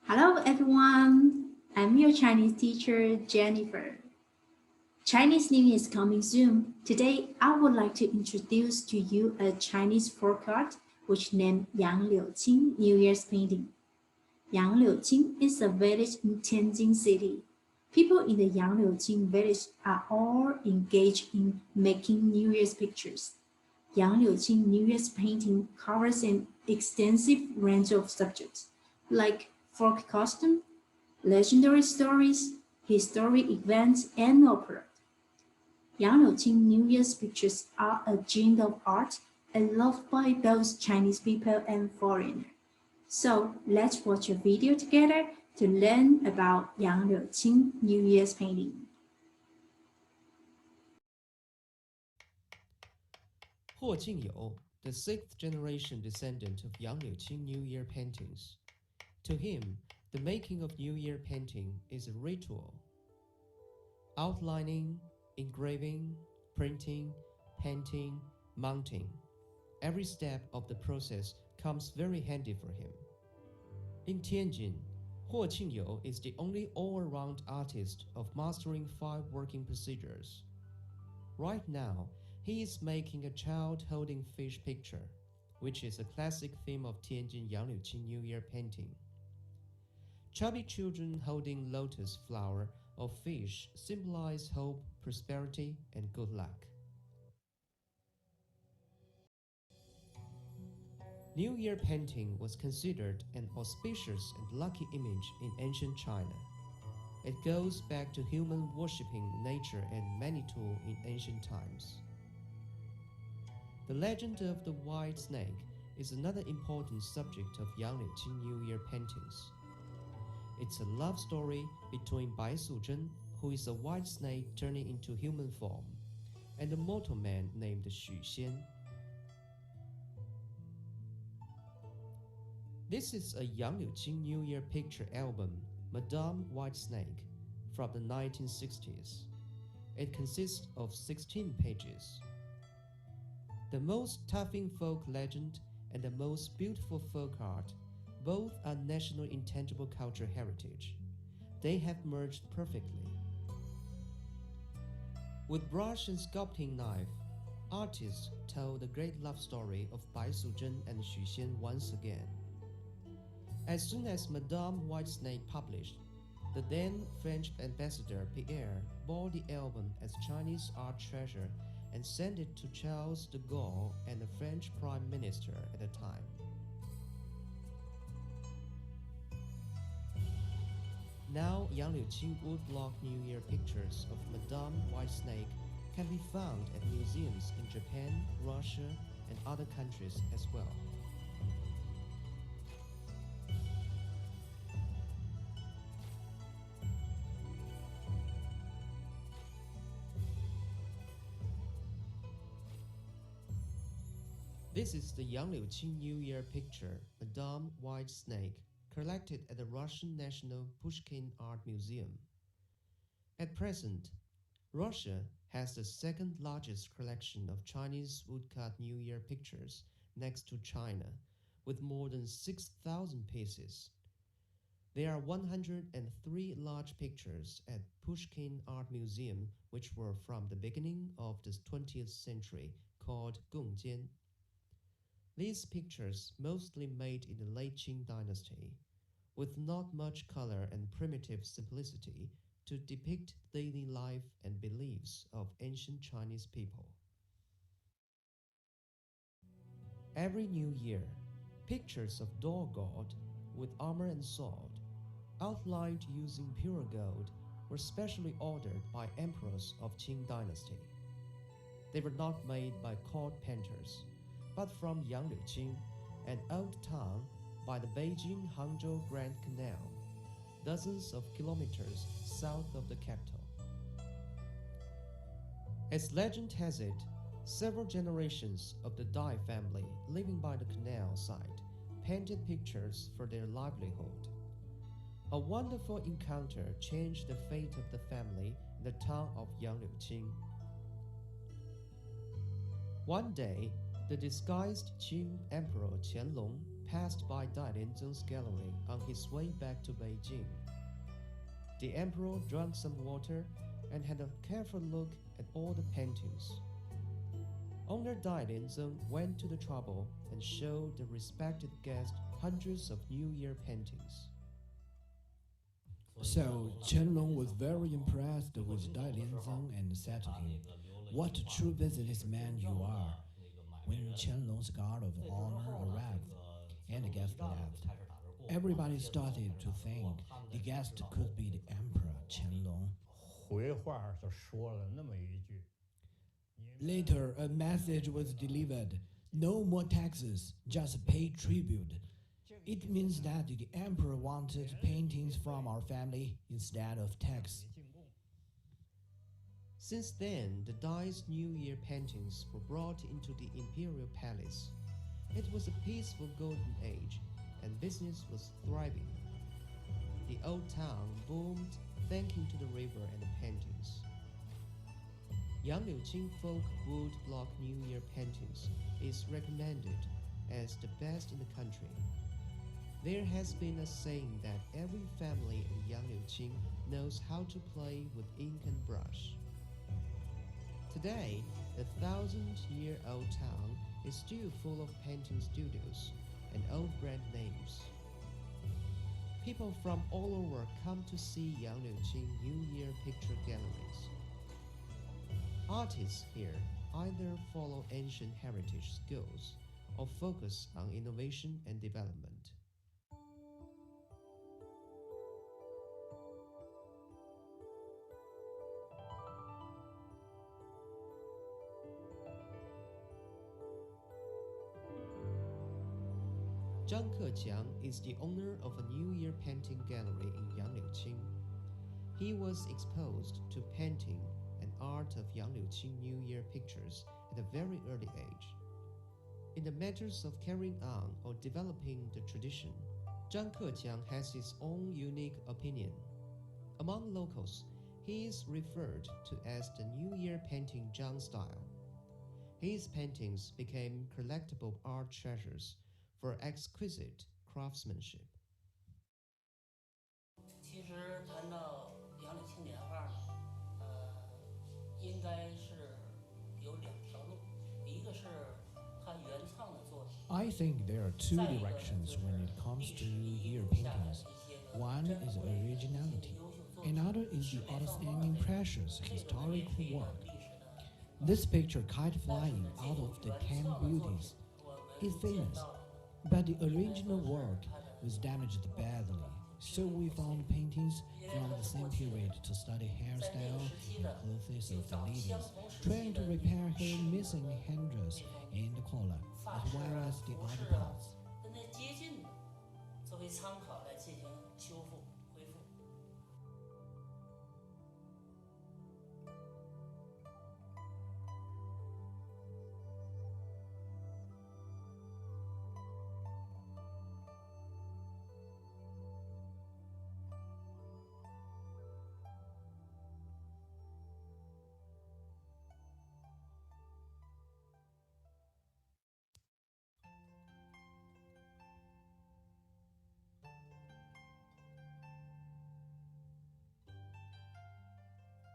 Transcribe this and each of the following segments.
Hello everyone, I'm your Chinese teacher Jennifer. Chinese New Year is coming soon. Today I would like to introduce to you a Chinese folk art which named Yangliuqing New Year's painting. Yangliuqing is a village in Tianjin city. People in the Yangliuqing village are all engaged in making New Year's pictures. Yangliuqing New Year's painting covers an extensive range of subjects like folk costume, legendary stories, historic events, and opera. Yangliuqing New Year's pictures are a gem of art and loved by both Chinese people and foreigners. So let's watch a video together to learn about Yangliuqing New Year's painting. 霍敬友, the sixth generation descendant of Yangliuqing New Year paintings. To him, the making of New Year painting is a ritual. Outlining, engraving, printing, painting, mounting. Every step of the process comes very handy for him. In Tianjin, Ho Qingyou is the only all-around artist of mastering 5 working procedures. Right now, he is making a child holding fish picture, which is a classic theme of Tianjin Yangliuqing New Year painting. Chubby children holding lotus flower or fish symbolize hope, prosperity, and good luck. New Year painting was considered an auspicious and lucky image in ancient China. It goes back to human worshipping nature and Manitou in ancient times. The legend of the white snake is another important subject of Yangliuqing New Year paintings. It's a love story between Bai Suzhen, who is a white snake turning into human form, and a mortal man named Xu Xian. This is a Yangliuqing New Year picture album, Madame White Snake, from the 1960s. It consists of 16 pages. The most toughing folk legend and the most beautiful folk art, both are national intangible cultural heritage. They have merged perfectly. With brush and sculpting knife, artists tell the great love story of Bai Suzhen and Xu Xian once again. As soon as Madame Whitesnake published, the then French ambassador Pierre bought the album as Chinese art treasure and sent it to Charles de Gaulle and the French Prime Minister at the time. Now, Yangliuqing woodblock New Year pictures of Madame Whitesnake can be found at museums in Japan, Russia, and other countries as well. This is the Yangliuqing New Year picture, Madame White Snake, collected at the Russian National Pushkin Art Museum. At present, Russia has the second largest collection of Chinese woodcut New Year pictures next to China, with more than 6,000 pieces. There are 103 large pictures at Pushkin Art Museum which were from the beginning of the 20th century, called Gongjian. These pictures mostly made in the late Qing dynasty, with not much color and primitive simplicity to depict daily life and beliefs of ancient Chinese people. Every new year, pictures of door god with armor and sword, outlined using pure gold, were specially ordered by emperors of Qing dynasty. They were not made by court painters, but from Yangliuqing, an old town by the Beijing-Hangzhou Grand Canal, dozens of kilometers south of the capital. As legend has it, several generations of the Dai family living by the canal side painted pictures for their livelihood. A wonderful encounter changed the fate of the family in the town of Yangliuqing. One day, the disguised Qing Emperor Qianlong passed by Dai Lianzong's gallery on his way back to Beijing. The emperor drank some water and had a careful look at all the paintings. Owner Dai Lianzong went to the trouble and showed the respected guest hundreds of New Year paintings. So Qianlong was very impressed with Dai Lianzong and said to him, "What a true businessman you are." When Qianlong's guard of honor arrived and the guest left, everybody started to think the guest could be the emperor Qianlong. 回话就说了那么一句。 Later, a message was delivered. No more taxes, just pay tribute. It means that the emperor wanted paintings from our family instead of tax. Since then, the Dai's New Year paintings were brought into the imperial palace. It was a peaceful golden age, and business was thriving. The old town boomed, thanking to the river and the paintings. Yangliuqing folk wood block New Year paintings is recommended as the best in the country. There has been a saying that every family in Yangliuqing knows how to play with ink and brush. Today, the 1,000-year-old town is still full of painting studios and old brand names. People from all over come to see Yangliuqing New Year picture galleries. Artists here either follow ancient heritage skills or focus on innovation and development. Zhang Keqiang is the owner of a New Year painting gallery in Yangliuqing. He was exposed to painting and art of Yangliuqing New Year pictures at a very early age. In the matters of carrying on or developing the tradition, Zhang Keqiang has his own unique opinion. Among locals, he is referred to as the New Year painting Zhang style. His paintings became collectible art treasures for exquisite craftsmanship. 其实谈到杨柳青年画呢，应该是有两条路，一个是他原创的作品。 I think there are two directions when it comes to New Year paintings. One is originality, another is the outstanding precious historical work. This picture, Kite Flying Out of the 10 Beauties, is famous, but the original work was damaged badly. So we found paintings from the same period to study hairstyle and clothes of the ladies, trying to repair her missing headdress and collar, as well as the other parts. 跟那接近的，作为参考来进行修复恢复。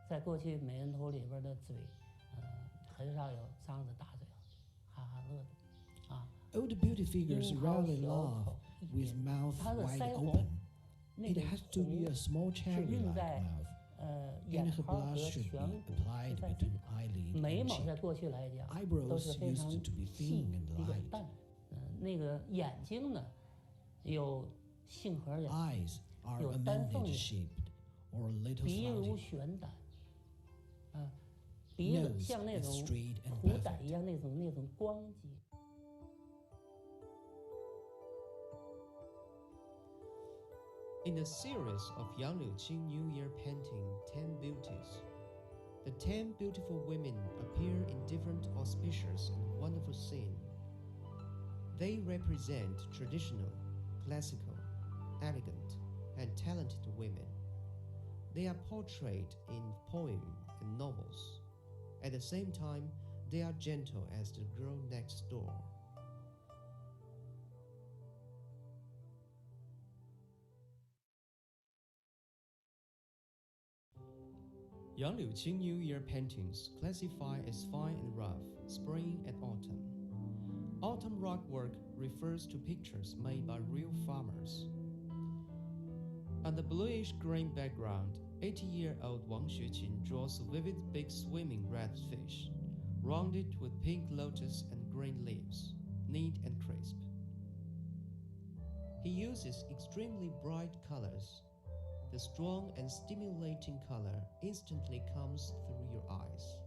在过去美人图里边的嘴，很少有张着大嘴，哈哈乐的，啊。 Old beauty figures rarely laugh with mouth wide open. It has to be a small cherry-like mouth, and her blush should be applied between eyelid 眉 and 毛在 cheek. 过去来讲都 Eyebrows 是非常 used to be 细 thin and 比较 light. 淡，那个眼睛呢有杏核眼， Eyes are 有丹凤 amended 眼， shaped or a little 鼻如 slanted. 悬胆，鼻子 Nose 像那 is 种 straight and 虎胆 perfect. 一样那种光洁。 In a series of Yangliuqing New Year painting 10 Beauties, the 10 beautiful women appear in different auspicious and wonderful scenes. They represent traditional, classical, elegant, and talented women. They are portrayed in poems and novels. At the same time, they are gentle as the girl next door. Yangliuqing New Year paintings classify as fine and rough, spring and autumn. Autumn rock work refers to pictures made by real farmers. On the bluish-green background, 80-year-old Wang Xueqin draws a vivid big swimming red fish, rounded with pink lotus and green leaves, neat and crisp. He uses extremely bright colors. The strong and stimulating color instantly comes through your eyes.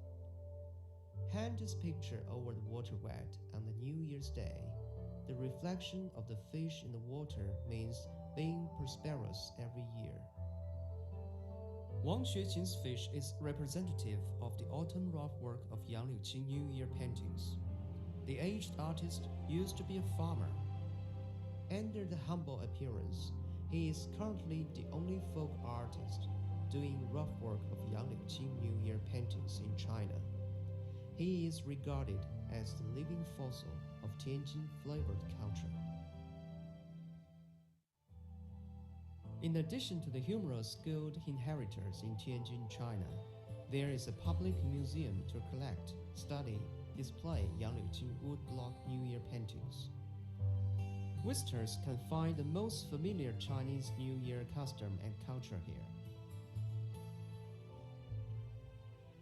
Hang this picture over the water vat on the New Year's Day. The reflection of the fish in the water means being prosperous every year. Wang Xueqin's fish is representative of the autumn rough work of Yangliuqing New Year paintings. The aged artist used to be a farmer. Under the humble appearance, he is currently the only folk artist doing rough work of Yangliuqing New Year paintings in China. He is regarded as the living fossil of Tianjin flavored culture. In addition to the humorous skilled inheritors in Tianjin, China, there is a public museum to collect, study, display Yangliuqing woodblock New Year paintings. Visitors can find the most familiar Chinese New Year custom and culture here.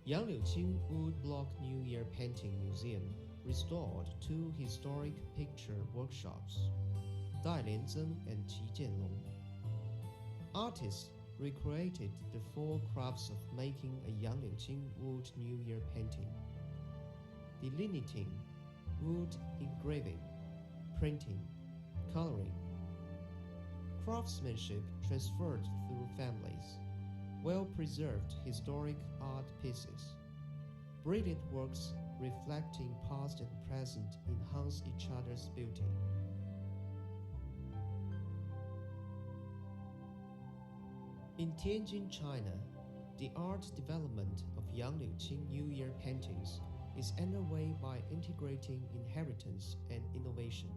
Yangliuqing Woodblock New Year Painting Museum restored two historic picture workshops, Dai Lianzeng and Qi Jianlong. Artists recreated the four crafts of making a Yangliuqing wood New Year painting: delineating, wood engraving, printing, coloring. Craftsmanship transferred through families. Well-preserved historic art pieces. Brilliant works reflecting past and present enhance each other's beauty. In Tianjin, China, the art development of Yangliuqing New Year paintings is underway by integrating inheritance and innovation.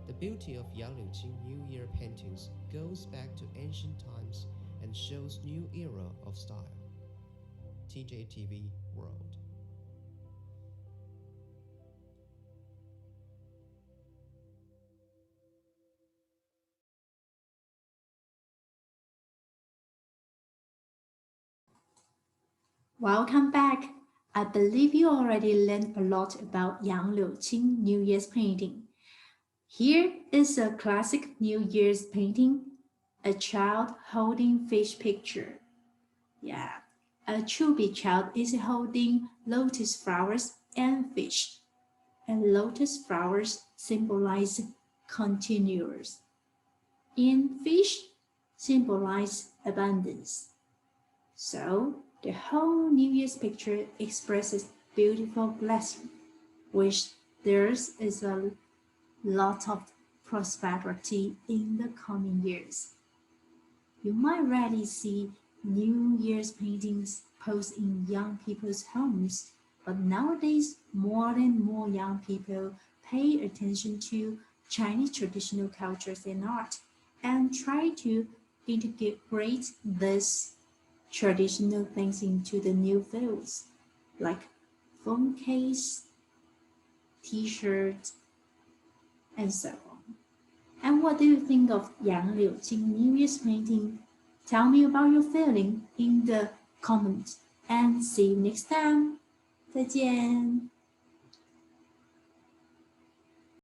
The beauty of Yangliuqing New Year paintings goes back to ancient times and shows new era of style. TJTV World. Welcome back. I believe you already learned a lot about Yangliuqing New Year's painting. Here is a classic New Year's painting, a child holding fish picture. Yeah, a chubby child is holding lotus flowers and fish. And lotus flowers symbolize continuous. And fish symbolize abundance. So, the whole New Year's picture expresses beautiful blessing, which there is a lot of prosperity in the coming years. You might rarely see New Year's paintings posed in young people's homes, but nowadays more and more young people pay attention to Chinese traditional cultures and art and try to integrate these traditional things into the new fields, like phone case, t-shirt, and so on. And what do you think of Yangliuqing New Year's painting? Tell me about your feeling in the comments, and see you next time. 再见。